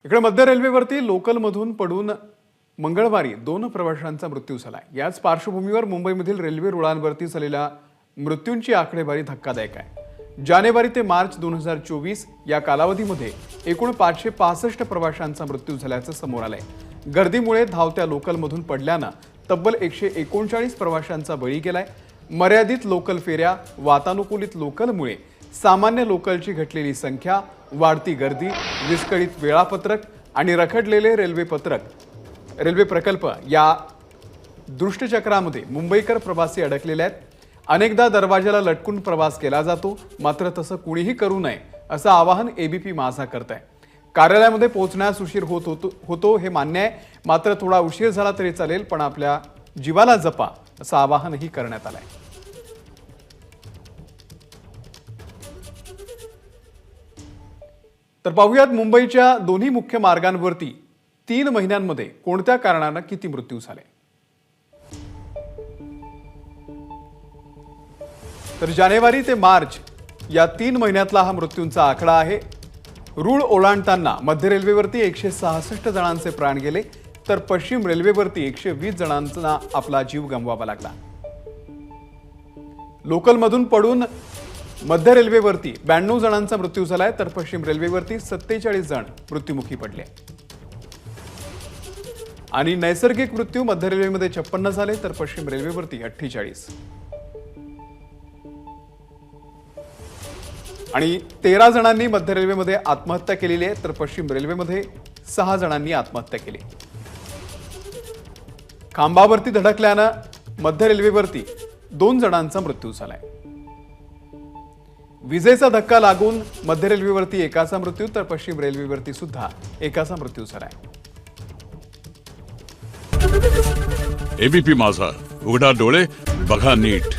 इकडे मध्य रेल्वेवरती लोकलमधून पडून मंगळवारी 2 प्रवाशांचा मृत्यू झाला। याच पार्श्वभूमीवर मुंबईमधील रेल्वे रुळांवरती झालेल्या मृत्यूंची आकडेवारी धक्कादायक आहे। जानेवारी ते मार्च 2024 या कालावधीमध्ये एकूण 565 प्रवाशांचा मृत्यू झाल्याचं समोर आलंय। गर्दीमुळे धावत्या लोकलमधून पडल्यानं तब्बल 139 प्रवाशांचा बळी गेलाय। मर्यादित लोकल फेऱ्या, वातानुकूलित लोकलमुळे सामान्य लोकलची घटलेली संख्या, वाढती गर्दी, विस्कळीत वेळापत्रक आणि रखडलेले रेल्वे प्रकल्प या दृष्टचक्रामध्ये मुंबईकर प्रवासी अडकलेले आहेत। अनेकदा दरवाजाला लटकून प्रवास केला जातो, मात्र तसं कुणीही करू नये असं आवाहन एबीपी माझा करत आहे। कार्यालयामध्ये पोहोचण्यास उशीर होतो हे मान्य आहे, मात्र थोडा उशीर झाला तरी चालेल, पण आपल्या जीवाला जपा असं आवाहनही करण्यात आलंय। तर पाहूयात मुंबईच्या दोन्ही मुख्य मार्गांवरती 3 महिन्यांमध्ये कोणत्या कारणाने किती मृत्यू झाले। तर जानेवारी ते मार्च या 3 महिन्यातला हा मृत्यूंचा आकडा आहे। रूळ ओलांडताना मध्य रेल्वेवरती 166 जणांचे प्राण गेले, तर पश्चिम रेल्वेवरती 120 जणांना आपला जीव गमवावा लागला। लोकलमधून पडून मध्य रेल्वेवरती 92 जणांचा मृत्यू झालाय, तर पश्चिम रेल्वेवरती 47 जण मृत्युमुखी पडले। आणि नैसर्गिक मृत्यू मध्य रेल्वेमध्ये 56 झाले, तर पश्चिम रेल्वेवरती 48। आणि 13 जणांनी मध्य रेल्वेमध्ये आत्महत्या केलेली आहे, तर पश्चिम रेल्वेमध्ये 6 जणांनी आत्महत्या केली। खांबावरती धडकल्यानं मध्य रेल्वेवरती 2 जणांचा मृत्यू झालाय। विजेचा धक्का लागून मध्य रेल्वेवरती एकाचा मृत्यू, तर पश्चिम रेल्वेवरती सुद्धा एकाचा मृत्यू झालाय। एबीपी माझा, उघडा डोळे बघा नीट।